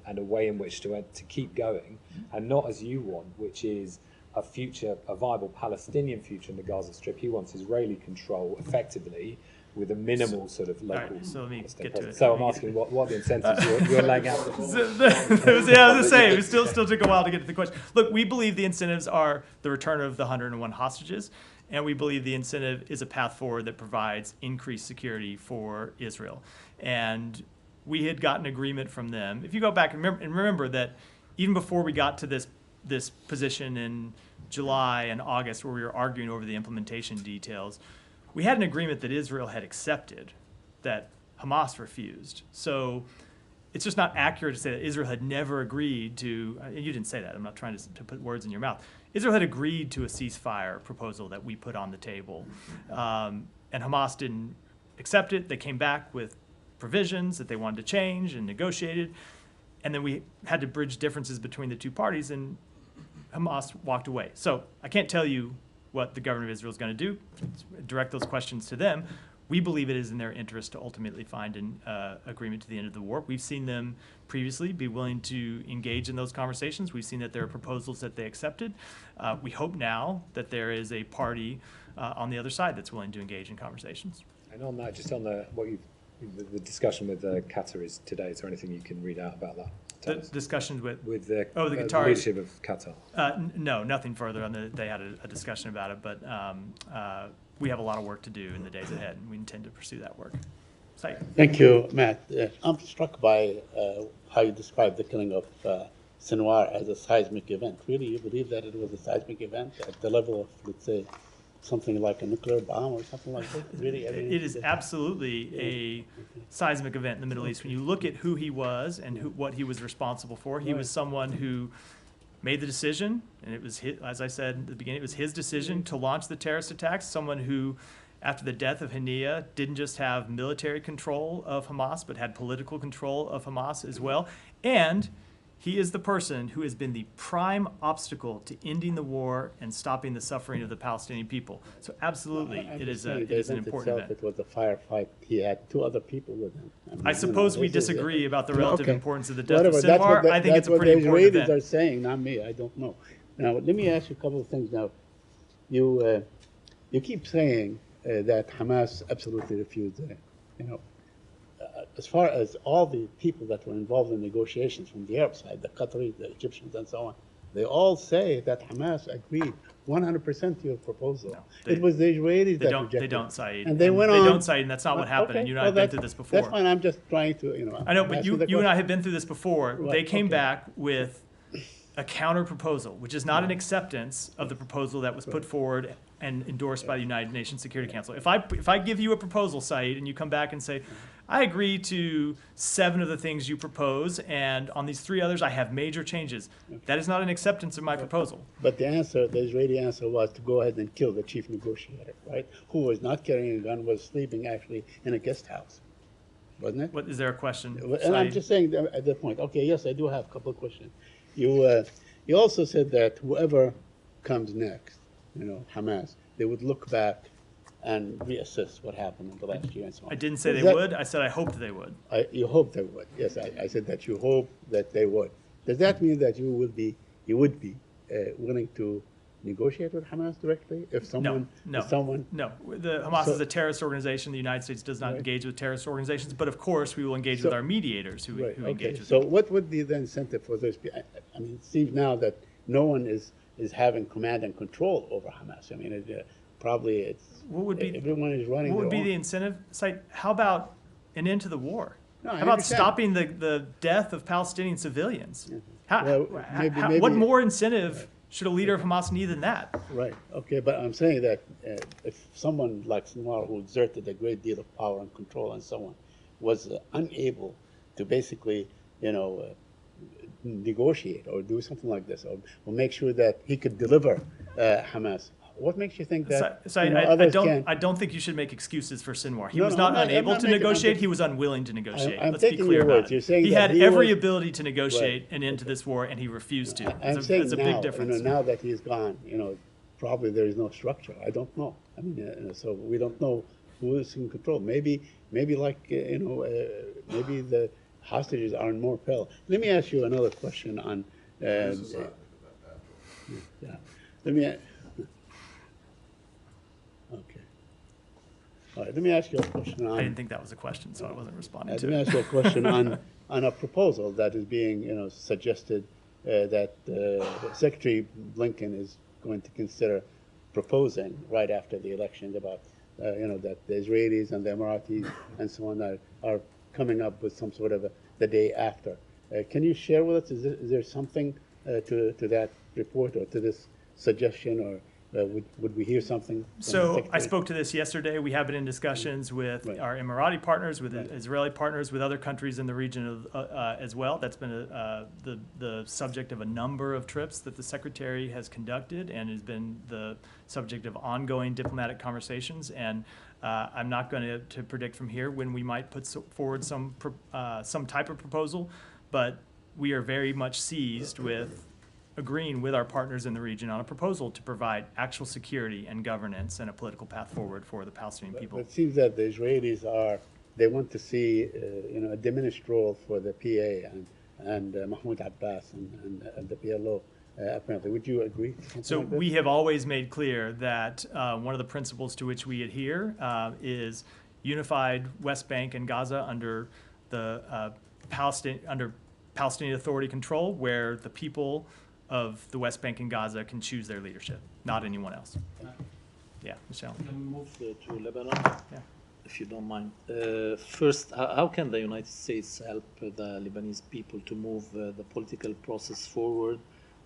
I: a way in which to keep going, and not as you want, which is a viable Palestinian future in the Gaza Strip. He wants Israeli control effectively with a minimal sort of local.
A: Right, so let me get to it.
I: So I'm asking what the incentives you're laying out.
A: I was going to say, it still took a while to get to the question. Look, we believe the incentives are the return of the 101 hostages, and we believe the incentive is a path forward that provides increased security for Israel. And we had gotten agreement from them. If you go back and remember that even before we got to this position in July and August, where we were arguing over the implementation details, we had an agreement that Israel had accepted, that Hamas refused. So it's just not accurate to say that Israel had never agreed to, you didn't say that, I'm not trying to put words in your mouth. Israel had agreed to a ceasefire proposal that we put on the table. And Hamas didn't accept it. They came back with provisions that they wanted to change and negotiated. And then we had to bridge differences between the two parties, and Hamas walked away. So I can't tell you what the government of Israel is going to do, direct those questions to them. We believe it is in their interest to ultimately find an agreement to the end of the war. We've seen them previously be willing to engage in those conversations. We've seen that there are proposals that they accepted. We hope now that there is a party on the other side that's willing to engage in conversations.
I: And on that, just on the the discussion with Qatar is today, is there anything you can read out about that?
A: The discussions with
I: the
A: Qatar
I: leadership of Qatar.
A: No, nothing further. They had a discussion about it, but we have a lot of work to do in the days ahead, and we intend to pursue that work.
J: Thank you, Matt. I'm struck by how you described the killing of Sinwar as a seismic event. Really, you believe that it was a seismic event at the level of, let's say, something like a nuclear bomb or something like that? Really, I mean,
A: it is absolutely a seismic event in the Middle East. When you look at who he was and what he was responsible for, he was someone who made the decision, and it was his, as I said at the beginning, it was his decision to launch the terrorist attacks. Someone who, after the death of Yahya, didn't just have military control of Hamas, but had political control of Hamas as well. And he is the person who has been the prime obstacle to ending the war and stopping the suffering of the Palestinian people. So absolutely, it is an important event.
J: It was a firefight. He had two other people with him.
A: I suppose we disagree about the relative importance of the death
J: Whatever.
A: of Sinwar. I think it's a pretty important event.
J: That's what the Israelis are saying, not me. I don't know. Now, let me ask you a couple of things now. You keep saying that Hamas absolutely refused it. As far as all the people that were involved in negotiations from the Arab side, the Qataris, the Egyptians, and so on, they all say that Hamas agreed 100% to your proposal. No, it was the Israelis that rejected.
A: They don't, Saeed.
J: And they went on.
A: They don't, Saeed, and that's not what happened.
J: Okay.
A: And you and I have been through this before.
J: That's fine. I'm just trying to,
A: I know, but you and I have been through this before.
J: Right.
A: They came back with a counter proposal, which is not an acceptance of the proposal that was put forward and endorsed by the United Nations Security Council. If I give you a proposal, Saeed, and you come back and say, I agree to 7 of the things you propose, and on these 3 others, I have major changes. That is not an acceptance of my proposal.
J: But the Israeli answer was to go ahead and kill the chief negotiator, right? Who was not carrying a gun, was sleeping actually in a guest house, wasn't it?
A: What is there a question?
J: And
A: Saeed?
J: I'm just saying at that point. Okay, yes, I do have a couple of questions. You also said that whoever comes next, Hamas, they would look back and reassess what happened in the last year and so on.
A: I didn't say they would. I said I hoped they would.
J: You hope they would. Yes, I said that you hope that they would. Does that mean that you would be willing to negotiate with Hamas directly? If someone,
A: no.
J: if someone,
A: No, the Hamas
J: So-
A: is a terrorist organization. The United States does not
J: Right.
A: engage with terrorist organizations, but of course we will engage
J: So-
A: with our mediators who
J: right, okay.
A: engage with
J: So
A: them.
J: what would be the incentive for those people? I mean, it seems now that no one is having command and control over Hamas. I mean, probably it's,
A: What would be
J: everyone is running
A: what would
J: their
A: be the
J: own.
A: incentive? Site? How about an end to the war?
J: No, I
A: How about
J: understand.
A: stopping the death of Palestinian civilians? How,
J: Well, maybe-
A: what more incentive should a leader of Hamas need than that?
J: Right, okay, but I'm saying that if someone like Sinwar, who exerted a great deal of power and control and so on, was unable to basically, negotiate or do something like this, or make sure that he could deliver Hamas, what makes you think that
A: So
J: others can?
A: I don't think you should make excuses for Sinwar. He
J: No,
A: was
J: no,
A: not
J: I'm
A: unable
J: not
A: to
J: making- I'm
A: negotiate.
J: taking-
A: He was unwilling to negotiate.
J: I'm
A: Let's be
J: taking
A: clear
J: your
A: about
J: words.
A: it.
J: You're saying
A: he
J: that
A: had
J: he
A: every
J: was-
A: ability to negotiate an end to this war, and he refused to.
J: I'm
A: It's
J: saying
A: a
J: now,
A: big difference.
J: now that he's gone, probably there is no structure. I don't know. I mean, so we don't know who is in control. Maybe like, maybe the hostages are in more peril. Let me ask you another question on, yeah. Let me, okay. All right, let me ask you a question on.
A: I didn't think that was a question, so I wasn't responding
J: Let
A: to
J: me
A: it.
J: ask you a question on a proposal that is being, suggested that Secretary Blinken is going to consider proposing right after the elections about, that the Israelis and the Emiratis and so on are coming up with some sort of the day after. Can you share with us? Is there something to that report or to this suggestion, or would we hear something? From the
A: So I
J: Secretary?
A: spoke to this yesterday. We have been in discussions with
J: Right.
A: our Emirati partners, with
J: Right.
A: Israeli partners, with other countries in the region as well. That's been the subject of a number of trips that the Secretary has conducted and has been the subject of ongoing diplomatic conversations. And I'm not going to predict from here when we might put forward some type of proposal, but we are very much seized with agreeing with our partners in the region on a proposal to provide actual security and governance and a political path forward for the Palestinian people.
J: It seems that the Israelis they want to see, a diminished role for the PA and Mahmoud Abbas and the PLO, apparently. Would you agree? to something
A: So
J: like this?
A: we have always made clear that one of the principles to which we adhere is unified West Bank and Gaza under the Palestinian Authority control, where the people of the West Bank and Gaza can choose their leadership, not anyone else. Yeah, Michelle.
K: Can we move to Lebanon,
A: Yeah.
K: if you don't mind? First, how can the United States help the Lebanese people to move the political process forward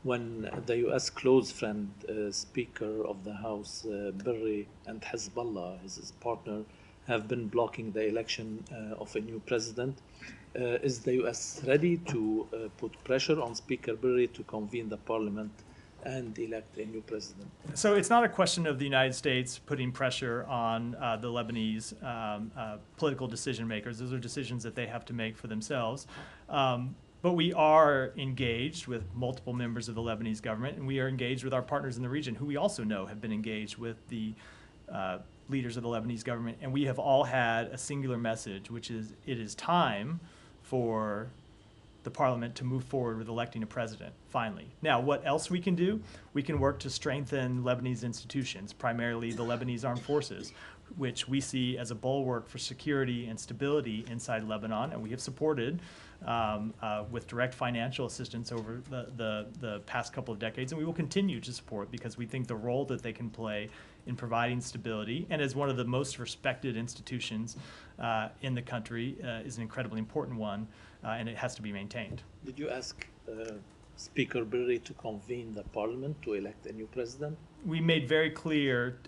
K: when the U.S. close friend, Speaker of the House, Berri, and Hezbollah, his partner, have been blocking the election of a new president? Is the U.S. ready to put pressure on Speaker Berri to convene the parliament and elect a new president?
A: So it's not a question of the United States putting pressure on the Lebanese political decision makers. Those are decisions that they have to make for themselves. But we are engaged with multiple members of the Lebanese government, and we are engaged with our partners in the region, who we also know have been engaged with the leaders of the Lebanese government. And we have all had a singular message, which is it is time for the parliament to move forward with electing a president, finally. Now, what else we can do? We can work to strengthen Lebanese institutions, primarily the Lebanese armed forces, which we see as a bulwark for security and stability inside Lebanon, and we have supported with direct financial assistance over the past couple of decades, and we will continue to support because we think the role that they can play in providing stability, and as one of the most respected institutions in the country, is an incredibly important one, and it has to be maintained.
K: Did you ask Speaker Berri to convene the parliament to elect a new president?
A: We made very clear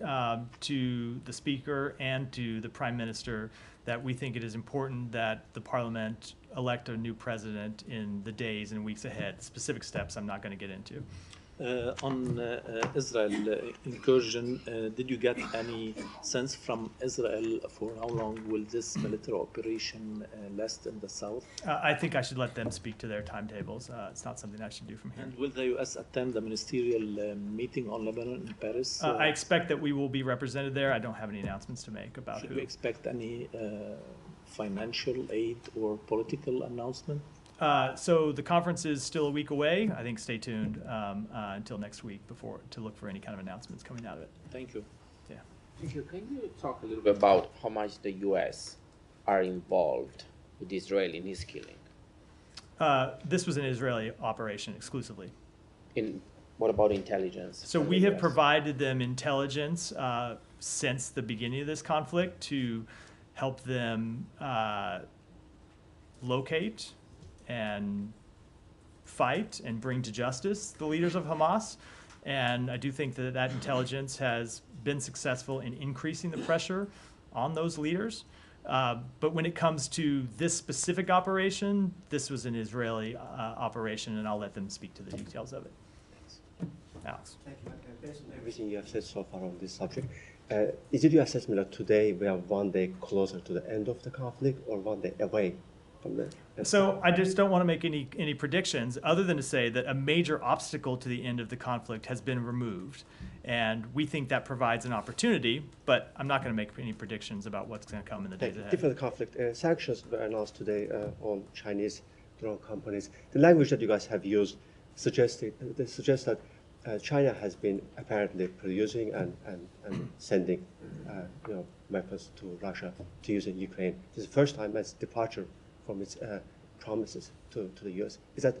A: to the Speaker and to the Prime Minister that we think it is important that the Parliament elect a new president in the days and weeks ahead. Specific steps I'm not going to get into.
K: On Israel incursion, did you get any sense from Israel for how long will this military operation last in the south?
A: I think I should let them speak to their timetables. It's not something I should do from here.
K: And will the U.S. attend the ministerial meeting on Lebanon in Paris?
A: I expect that we will be represented there. I don't have any announcements to make about
K: Should
A: who.
K: we expect any financial aid or political announcement?
A: So the conference is still a week away. I think stay tuned until next week to look for any kind of announcements coming out of it.
K: Thank you.
A: Yeah.
L: Thank you. Can you talk a little bit about how much the U.S. are involved with Israel in his killing?
A: This was an Israeli operation exclusively.
L: What about intelligence?
A: So we have provided them intelligence since the beginning of this conflict to help them locate and fight and bring to justice the leaders of Hamas. And I do think that that intelligence has been successful in increasing the pressure on those leaders. But when it comes to this specific operation, this was an Israeli operation, and I'll let them speak to the details of it. Alex.
M: Thank you. Based on everything you have said so far on this subject, is it your assessment that today we are one day closer to the end of the conflict or one day away from the end?
A: So I just don't want to make any predictions other than to say that a major obstacle to the end of the conflict has been removed. And we think that provides an opportunity, but I'm not going to make any predictions about what's going to come in the days ahead.
M: Different conflict. Sanctions were announced today on Chinese drone companies. The language that you guys have used suggests that China has been apparently producing and sending weapons to Russia to use in Ukraine. This is the first time as departure from its promises to the U.S. Is that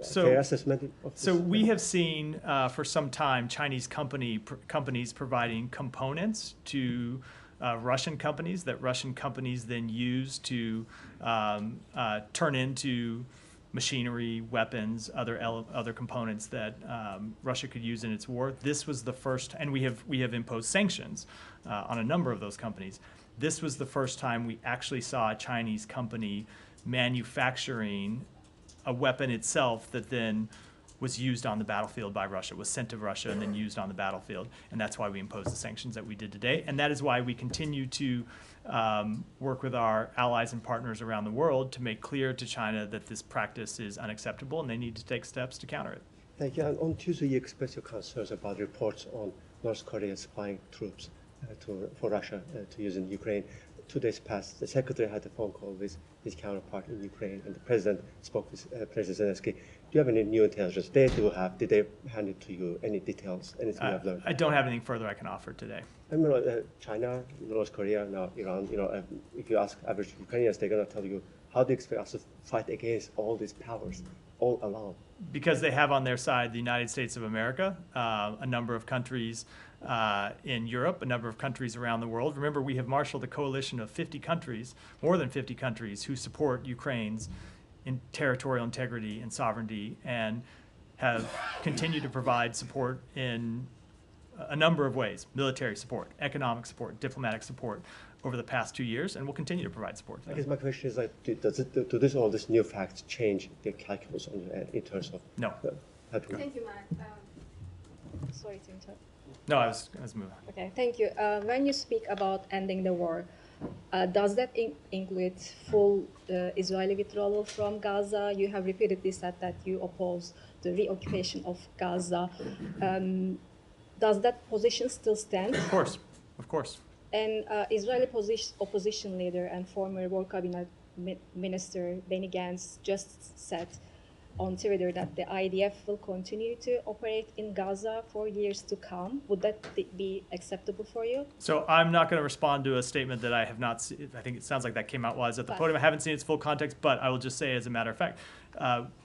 M: fair assessment?
A: So we have seen for some time Chinese companies providing components to Russian companies that Russian companies then use to turn into machinery, weapons, other components that Russia could use in its war. This was the first, and we have imposed sanctions on a number of those companies. This was the first time we actually saw a Chinese company manufacturing a weapon itself that then was used on the battlefield by Russia, was sent to Russia and then used on the battlefield. And that's why we imposed the sanctions that we did today. And that is why we continue to work with our allies and partners around the world to make clear to China that this practice is unacceptable and they need to take steps to counter it.
M: Thank you. And on Tuesday, you expressed your concerns about reports on North Korea supplying troops for Russia to use in Ukraine. 2 days passed. The secretary had a phone call with his counterpart in Ukraine, and the president spoke with President Zelensky. Do you have any new intelligence? They do have. Did they hand it to you? Any details? Anything you have learned?
A: I don't have anything further I can offer today.
M: I mean, China, North Korea, now Iran. If you ask average Ukrainians, they're going to tell you, how do you expect us to fight against all these powers all alone?
A: Because they have on their side the United States of America, a number of countries in Europe, a number of countries around the world. Remember, we have marshaled a coalition of 50 countries, more than 50 countries, who support Ukraine's territorial integrity and sovereignty and have continued to provide support in a number of ways: military support, economic support, diplomatic support over the past 2 years, and will continue to provide support.
M: I guess my question is, does all this new facts change the calculus on your end in terms of?
A: No.
N: Thank you, Mark. Sorry to interrupt.
A: No, I was moving on.
N: Okay, thank you. When you speak about ending the war, does that include full Israeli withdrawal from Gaza? You have repeatedly said that you oppose the reoccupation of Gaza. Does that position still stand?
A: Of course, of course.
N: And Israeli opposition leader and former War Cabinet Minister Benny Gantz just said on Twitter that the IDF will continue to operate in Gaza for years to come. Would that be acceptable for you?
A: So I'm not going to respond to a statement that I have not seen. I think it sounds like that came out while I was at the podium. I haven't seen its full context, but I will just say as a matter of fact,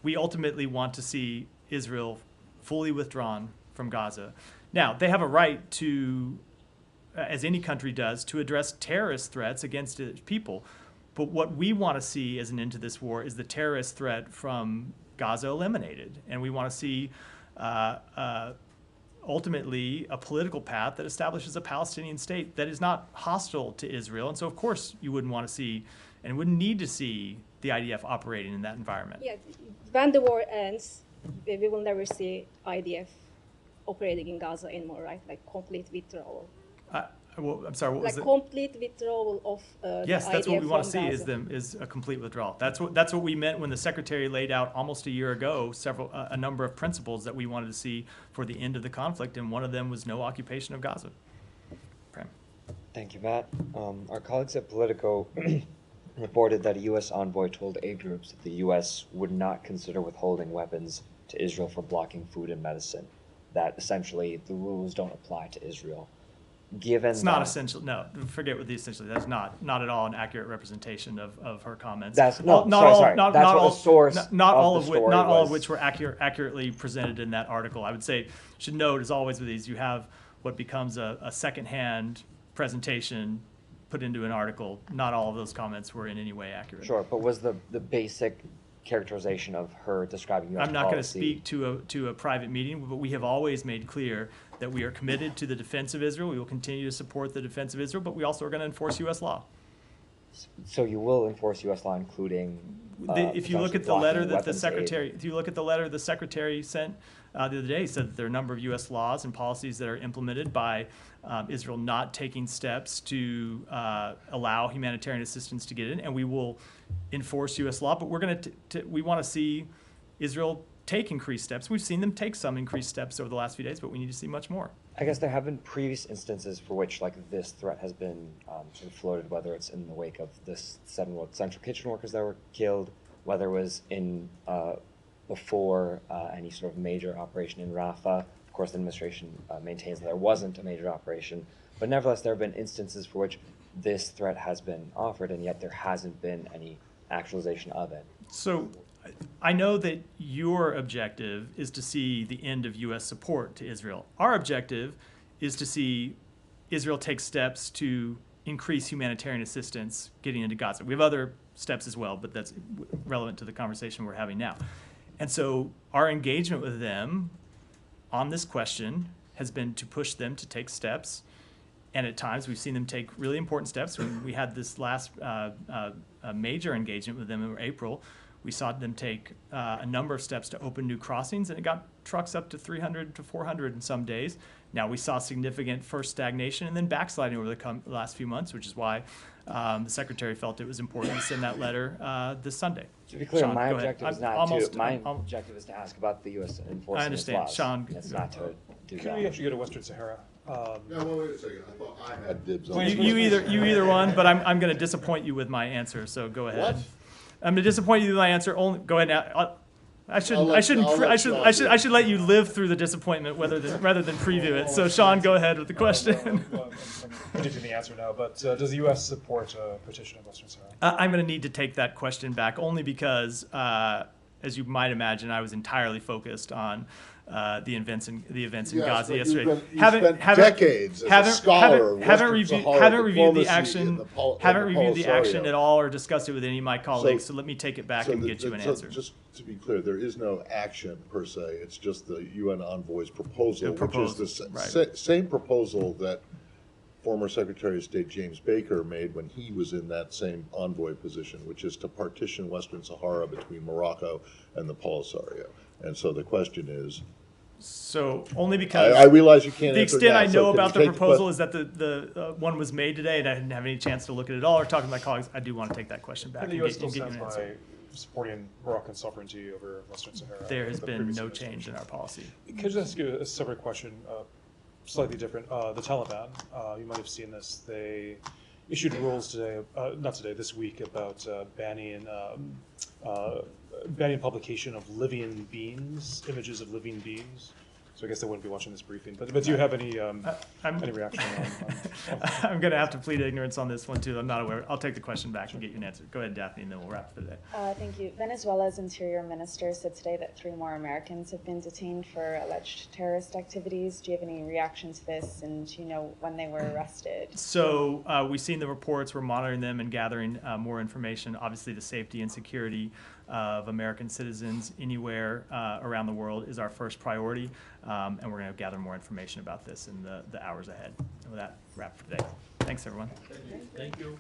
A: we ultimately want to see Israel fully withdrawn from Gaza. Now, they have a right to, as any country does, to address terrorist threats against its people. But what we want to see as an end to this war is the terrorist threat from Gaza eliminated. And we want to see ultimately a political path that establishes a Palestinian state that is not hostile to Israel. And so, of course, you wouldn't want to see and wouldn't need to see the IDF operating in that environment.
N: Yeah, when the war ends, we will never see IDF operating in Gaza anymore, right? Like complete withdrawal.
A: Well, I'm sorry, what was it?
N: Like complete withdrawal of
A: yes,
N: the
A: that's
N: IDF
A: what we want to
N: from
A: see
N: Gaza.
A: is a complete withdrawal. That's what we meant when the secretary laid out almost a year ago a number of principles that we wanted to see for the end of the conflict, and one of them was no occupation of Gaza. Prem.
O: Thank you, Matt. Our colleagues at Politico reported that a U.S. envoy told aid groups that the U.S. would not consider withholding weapons to Israel for blocking food and medicine, that essentially the rules don't apply to Israel. Given
A: It's not essential. No, forget what the essentially. That's not at all an accurate representation of her comments.
O: That's not all. That's what the source
A: not all
O: of the story
A: not all
O: was.
A: of which were accurately presented in that article. I would say should note as always with these, you have what becomes a secondhand presentation put into an article. Not all of those comments were in any way accurate.
O: Sure, but was the basic characterization of her describing U.S.
A: I'm not going to
O: policy-
A: speak to a private meeting, but we have always made clear that we are committed to the defense of Israel. We will continue to support the defense of Israel, but we also are going to enforce U.S. law.
O: So you will enforce U.S. law, including
A: If you look
O: potentially
A: at the letter
O: blocking
A: that the
O: weapons
A: secretary,
O: aid.
A: if you look at the letter the secretary sent the other day, he said that there are a number of U.S. laws and policies that are implemented by Israel not taking steps to allow humanitarian assistance to get in, and we will enforce U.S. law. But we're going we want to see Israel take increased steps. We've seen them take some increased steps over the last few days, but we need to see much more.
O: I guess there have been previous instances for which like this threat has been sort of floated, whether it's in the wake of this 7 central kitchen workers that were killed, whether it was in before any sort of major operation in Rafah. Of course, the administration maintains that there wasn't a major operation, but nevertheless, there have been instances for which this threat has been offered, and yet there hasn't been any actualization of it.
A: So I know that your objective is to see the end of U.S. support to Israel. Our objective is to see Israel take steps to increase humanitarian assistance getting into Gaza. We have other steps as well, but that's relevant to the conversation we're having now. And so our engagement with them on this question has been to push them to take steps. And at times we've seen them take really important steps. When we had this last major engagement with them in April, we saw them take a number of steps to open new crossings, and it got trucks up to 300 to 400 in some days. Now we saw significant first stagnation and then backsliding over the last few months, which is why the secretary felt it was important to send that letter this Sunday.
O: To be clear,
A: Sean,
O: my
A: go ahead.
O: objective is not
A: My
O: objective is to ask about the U.S. enforcing
A: I understand.
O: its laws.
A: Sean,
O: It's not to do
D: Can
O: that.
D: we actually go to Western Sahara?
B: No, wait a second. I thought I had dibs on
A: You either one, but I'm going to disappoint you with my answer. So go ahead.
B: What?
A: I'm going to disappoint you with my answer. Only go ahead now. I should let you live through the disappointment rather than preview it. So Sean, go ahead with the question.
D: I'm giving the answer now, but does the U.S. support a partition of Western Sahara?
A: I'm going to need to take that question back only because, as you might imagine, I was entirely focused on the events in Gaza yesterday.
B: You spent decades as a scholar of Western Sahara
A: haven't reviewed the
B: diplomacy in
A: action.
B: the
A: Haven't reviewed the
B: Polisario.
A: action at all or discussed it with any of my colleagues. So let me take it back and get you an answer.
B: Just to be clear, there is no action per se. It's just the UN envoy's proposal, which is the same proposal that former Secretary of State James Baker made when he was in that same envoy position, which is to partition Western Sahara between Morocco and the Polisario. And so the question is,
A: so only because
B: I realize you can't
A: the
B: answer
A: extent
B: now,
A: I
B: so
A: know
B: can
A: about
B: you
A: the
B: take
A: proposal is that the one was made today, and I didn't have any chance to look at it all or talk to my colleagues. I do want to take that question back
D: And
A: and
D: the U.S.
A: get
D: still
A: you an
D: stands
A: answer.
D: by supporting Moroccan sovereignty over Western Sahara.
A: There has
D: the
A: been
D: previous
A: no
D: administration.
A: change in our policy.
D: Can I just ask you a separate question, slightly different? The Taliban, you might have seen this. They issued rules today, this week, about banning publication of living beings, images of living beings. So I guess they wouldn't be watching this briefing. But do you have any reaction on
A: I'm going to have to plead ignorance on this one, too. I'm not aware. I'll take the question back and get you an answer. Go ahead, Daphne, and then we'll wrap for the day.
F: Thank you. Venezuela's interior minister said today that 3 more Americans have been detained for alleged terrorist activities. Do you have any reaction to this, and do you know when they were arrested?
A: So we've seen the reports. We're monitoring them and gathering more information. Obviously, the safety and security of American citizens anywhere around the world is our first priority, and we're going to gather more information about this in the hours ahead. And with that, wrap for today. Thanks, everyone.
K: Thank you.